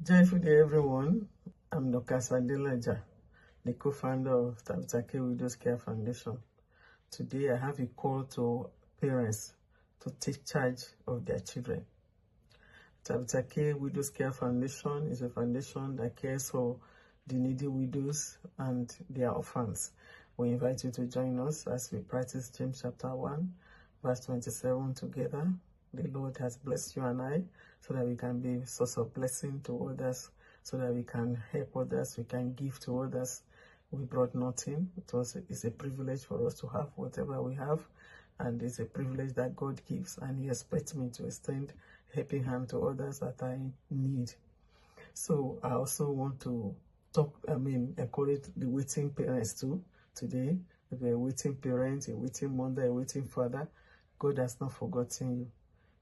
Joyful day, everyone. I'm Dr. Sadelaja, the co-founder of Tabitha K Widows Care Foundation. Today, I have a call to parents to take charge of their children. Tabitha K Widows Care Foundation is a foundation that cares for the needy widows and their orphans. We invite you to join us as we practice James chapter 1, verse 27 together. The Lord has blessed you and I so that we can be a source of blessing to others, so that we can help others, we can give to others. We brought nothing. It's a privilege for us to have whatever we have, and it's a privilege that God gives, and He expects me to extend helping hand to others that are in need. So I also want to encourage the waiting parents too today. If you're a waiting parent, a waiting mother, a waiting father, God has not forgotten you.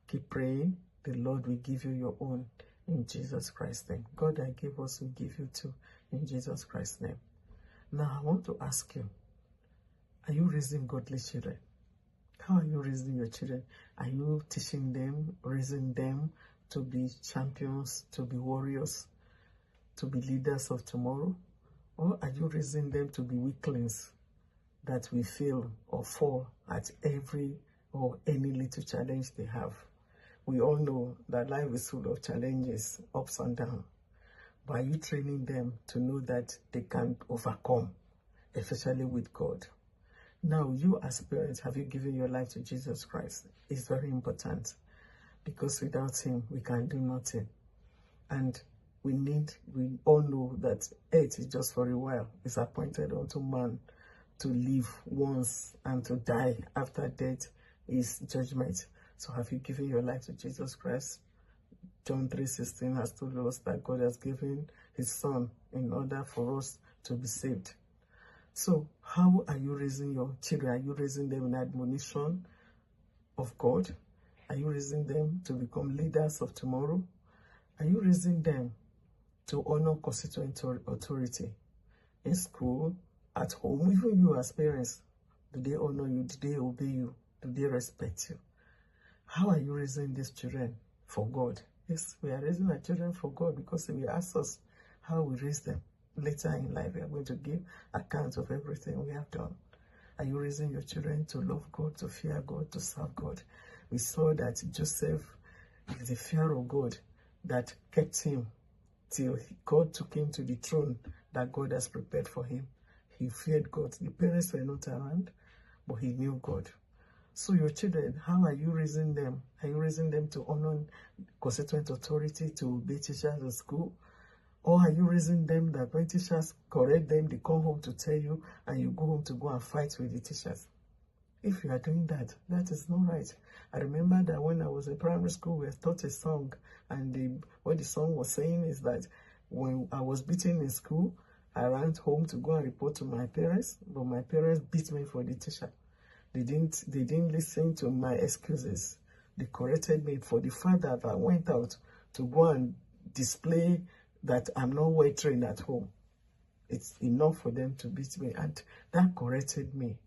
Keep praying. The Lord will give you your own in Jesus Christ's name. God that gave us will give you too in Jesus Christ's name. Now I want to ask you, are you raising godly children? How are you raising your children? Are you teaching them, raising them to be champions, to be warriors, to be leaders of tomorrow? Or are you raising them to be weaklings that will fail or fall at every or any little challenge they have? We all know that life is full of challenges, ups and downs. But are you training them to know that they can overcome, especially with God? Now, you as parents, have you given your life to Jesus Christ? It's very important, because without Him, we can do nothing. And we all know that earth is just for a while. It's appointed unto man to live once and to die. After death is judgment. So have you given your life to Jesus Christ? John 3:16 has told us that God has given His Son in order for us to be saved. So how are you raising your children? Are you raising them in admonition of God? Are you raising them to become leaders of tomorrow? Are you raising them to honor constituent authority in school, at home? Even you as parents, do they honor you? Do they obey you? Do they respect you? How are you raising these children for God? Yes, we are raising our children for God, because He will ask us how we raise them. Later in life, we are going to give account of everything we have done. Are you raising your children to love God, to fear God, to serve God? We saw that Joseph is the fear of God that kept him till God took him to the throne that God has prepared for him. He feared God. The parents were not around, but he knew God. So your children, how are you raising them? Are you raising them to honor constituent authority, to obey teachers in school? Or are you raising them that when teachers correct them, they come home to tell you, and you go home to go and fight with the teachers? If you are doing that, that is not right. I remember that when I was in primary school, we were taught a song, and what the song was saying is that when I was beaten in school, I ran home to go and report to my parents, but my parents beat me for the teacher. They didn't listen to my excuses. They corrected me. For the fact that I went out to go and display that I'm not well trained at home, it's enough for them to beat me, and that corrected me.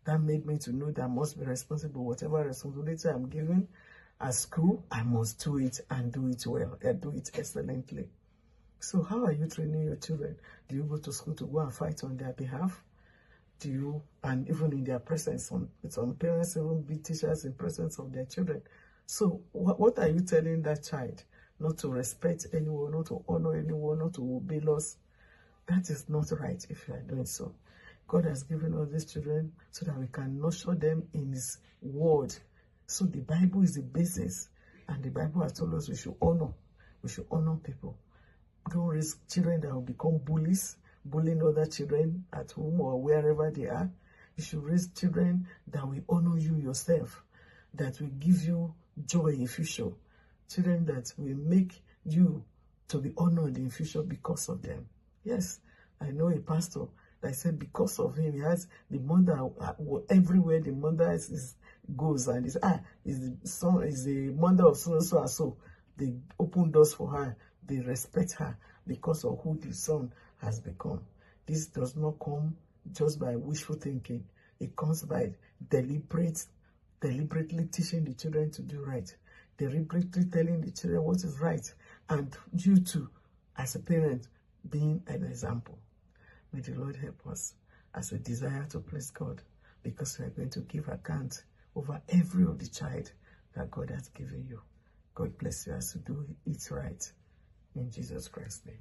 That made me to know that I must be responsible. Whatever responsibility I'm given at school, I must do it, and do it well, and do it excellently. So how are you training your children? Do you go to school to go and fight on their behalf? Do you, and even in their presence, some parents even beat teachers in presence of their children? So what are you telling that child? Not to respect anyone, not to honor anyone, not to obey laws? That is not right if you are doing so. God has given us these children so that we can nurture them in His word. So the Bible is the basis, and the Bible has told us we should honor people. Don't raise children that will become bullies, bullying other children at home or wherever they are. You should raise children that will honor you yourself, that will give you joy in future. Children that will make you to be honored in future because of them. Yes, I know a pastor that said because of him, he has the mother, everywhere the mother goes, and is the mother of so and so. They open doors for her. They respect her because of who the son has become. This does not come just by wishful thinking. It comes by deliberately teaching the children to do right. Deliberately telling the children what is right. And you too, as a parent, being an example. May the Lord help us as we desire to please God, because we are going to give account over every of the child that God has given you. God bless you as you do it right. In Jesus Christ's name.